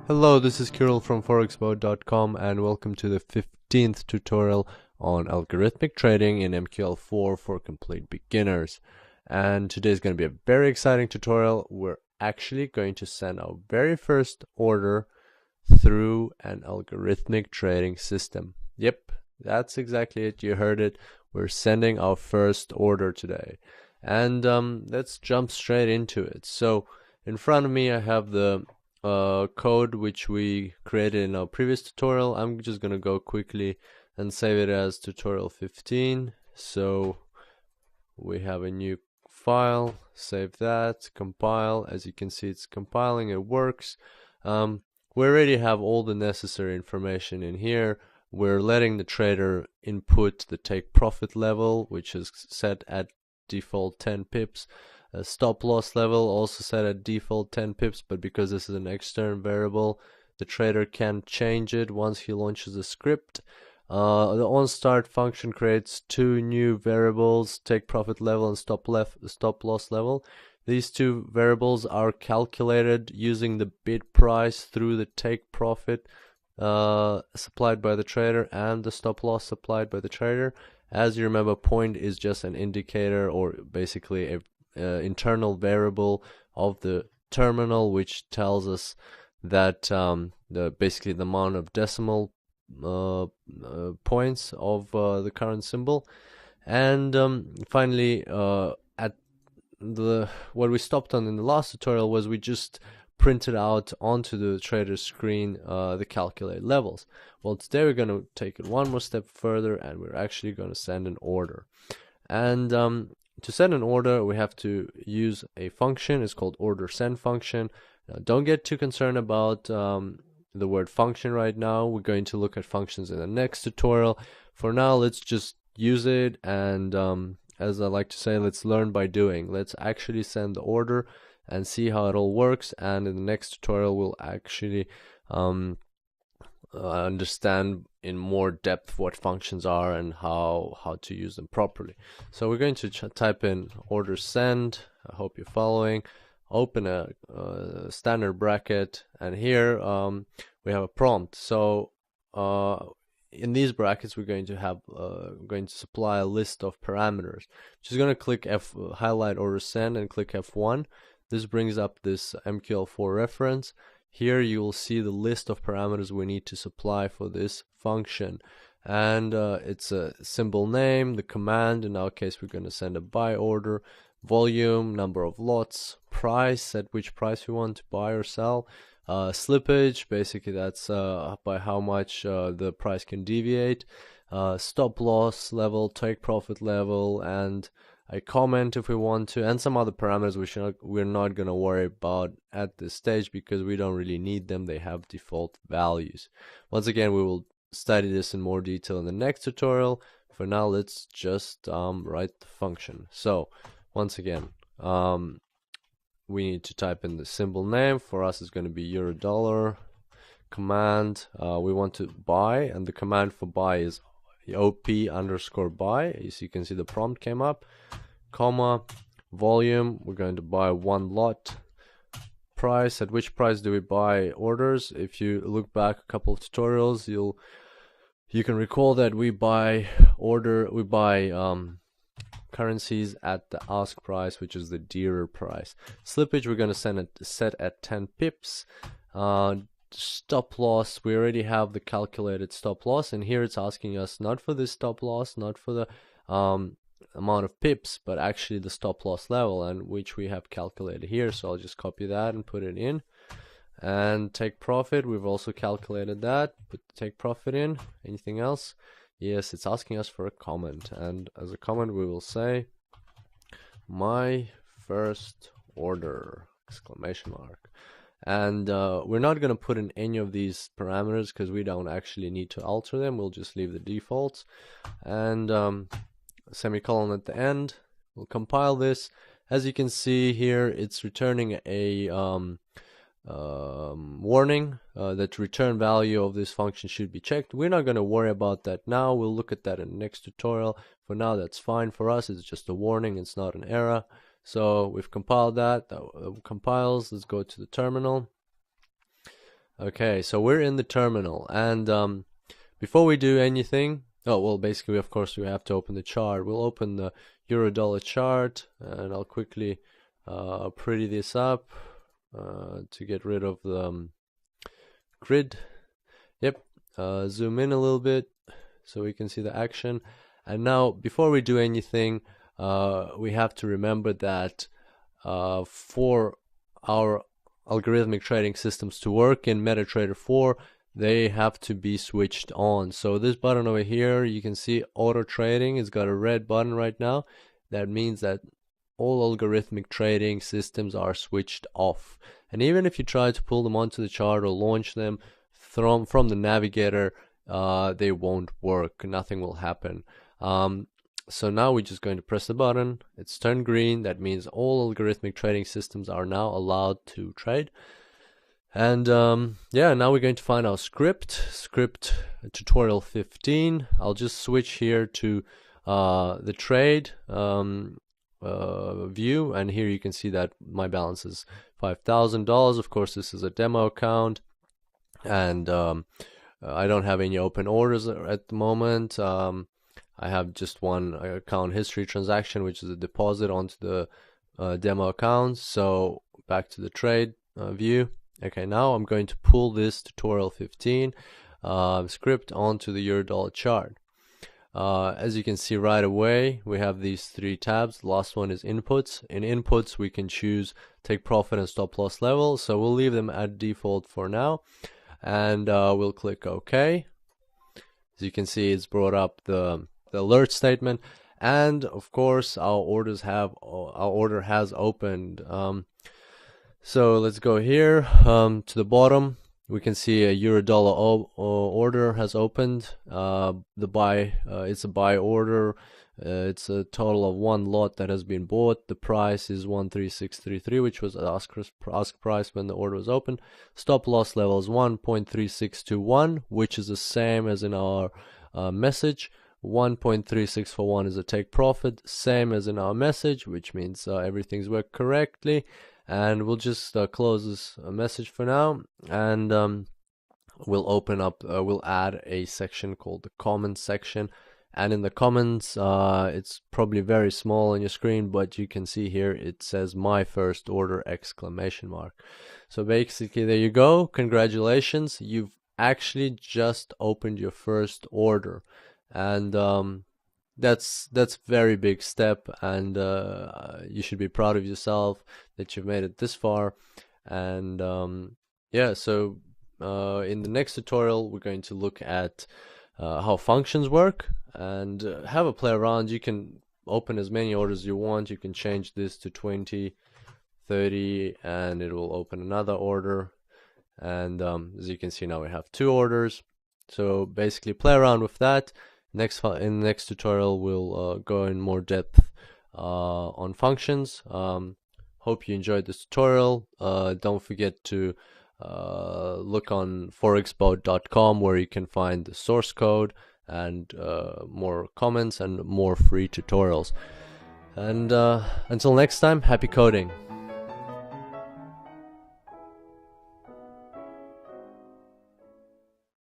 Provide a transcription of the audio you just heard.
Hello, this is Kirill from forexmode.com and welcome to the 15th tutorial on algorithmic trading in MQL4 for complete beginners. And today is going to be a very exciting tutorial. We're actually going to send our very first order through an algorithmic trading system. Yep, that's exactly it. You heard it. We're sending our first order today. And let's jump straight into it. So in front of me I have the code which we created in our previous tutorial. I'm just gonna go quickly and save it as tutorial 15. So we have a new file, save that, compile. As you can see, it's compiling, it works. We already have all the necessary information in here. We're letting the trader input the take profit level, which is set at default 10 pips. Stop loss level also set at default 10 pips, but because this is an external variable, the trader can change it once he launches the script. The onStart function creates two new variables, take profit level and stop loss level. These two variables are calculated using the bid price through the take profit supplied by the trader and the stop loss supplied by the trader. As you remember, point is just an indicator, or basically a internal variable of the terminal, which tells us that basically the amount of decimal points of the current symbol. And finally, what we stopped on in the last tutorial was we just printed out onto the trader's screen the calculated levels. Well, today we're going to take it one more step further, and we're actually going to send an order. And to send an order, we have to use a function. It's called order send function. Now, don't get too concerned about the word function right now. We're going to look at functions in the next tutorial. For now, let's just use it, and as I like to say, let's learn by doing. Let's actually send the order and see how it all works, and in the next tutorial we'll actually understand in more depth what functions are and how to use them properly. So we're going to type in order send. I hope you're following. Open a standard bracket, and here we have a prompt. So in these brackets we're going to supply a list of parameters. Just going to click highlight order send and click F1. This brings up this MQL4 reference. Here you will see the list of parameters we need to supply for this function, and it's a symbol name, the command. In our case, we're going to send a buy order, volume, number of lots, price, at which price we want to buy or sell, slippage, basically that's by how much the price can deviate, stop loss level, take profit level, and a comment if we want to, and some other parameters which we're not going to worry about at this stage because we don't really need them. They have default values. Once again, we will study this in more detail in the next tutorial. For now, let's just write the function. So once again, we need to type in the symbol name. For us, it's going to be $, command. We want to buy, and the command for buy is op_buy. As you can see, the prompt came up, comma, volume, we're going to buy one lot, price, at which price do we buy orders. If you look back a couple of tutorials, you can recall that we buy currencies at the ask price, which is the dearer price. Slippage, we're going to set at 10 pips. Stop loss, we already have the calculated stop loss, and here it's asking us not for this stop loss, not for the amount of pips, but actually the stop loss level, and which we have calculated here. So I'll just copy that and put it in. And take profit, we've also calculated that. Put the take profit in. Anything else? Yes, it's asking us for a comment, and as a comment we will say my first order, exclamation mark. And we're not going to put in any of these parameters because we don't actually need to alter them. We'll just leave the defaults, and semicolon at the end. We'll compile this. As you can see here, it's returning a warning that return value of this function should be checked. We're not going to worry about that now. We'll look at that in the next tutorial. For now, that's fine for us. It's just a warning. It's not an error. So we've compiled that. That compiles. Let's go to the terminal. Okay, so we're in the terminal, and before we do anything, oh well, basically, of course, we have to open the chart. We'll open the euro-dollar chart, and I'll quickly pretty this up to get rid of the grid. Yep, zoom in a little bit so we can see the action. And now, before we do anything, we have to remember that for our algorithmic trading systems to work in MetaTrader 4, they have to be switched on. So this button over here, you can see auto trading. It's got a red button right now. That means that all algorithmic trading systems are switched off. And even if you try to pull them onto the chart or launch them from the navigator, they won't work. Nothing will happen. So now we're just going to press the button. It's turned green. That means all algorithmic trading systems are now allowed to trade. And yeah, now we're going to find our script tutorial 15. I'll just switch here to the trade view, and here you can see that my balance is $5,000. Of course, this is a demo account, and I don't have any open orders at the moment. I have just one account history transaction, which is a deposit onto the demo account. So back to the trade view. Okay, now I'm going to pull this tutorial 15 script onto the euro-dollar chart. As you can see right away, we have these three tabs. The last one is inputs. In inputs, we can choose take profit and stop loss level. So we'll leave them at default for now, and we'll click OK. As you can see, it's brought up the alert statement, and of course our order has opened. So let's go here to the bottom. We can see a euro-dollar order has opened. The buy, it's a buy order. It's a total of one lot that has been bought. The price is 13633, which was ask price when the order was open. Stop loss level is 1.3621, which is the same as in our message. 1.3641 is a take profit, same as in our message, which means everything's worked correctly. And we'll just close this message for now, and we'll open up, we'll add a section called the comments section. And in the comments, it's probably very small on your screen, but you can see here it says my first order exclamation mark. So basically, there you go. Congratulations, you've actually just opened your first order, and that's very big step, and you should be proud of yourself that you've made it this far. And yeah, so in the next tutorial we're going to look at how functions work and have a play around. You can open as many orders you want. You can change this to 20, 30, and it will open another order. And as you can see, now we have 2 orders. So basically play around with that. In the next tutorial, we'll go in more depth on functions. Hope you enjoyed this tutorial. Don't forget to look on forexboat.com, where you can find the source code and more comments and more free tutorials. And until next time, happy coding.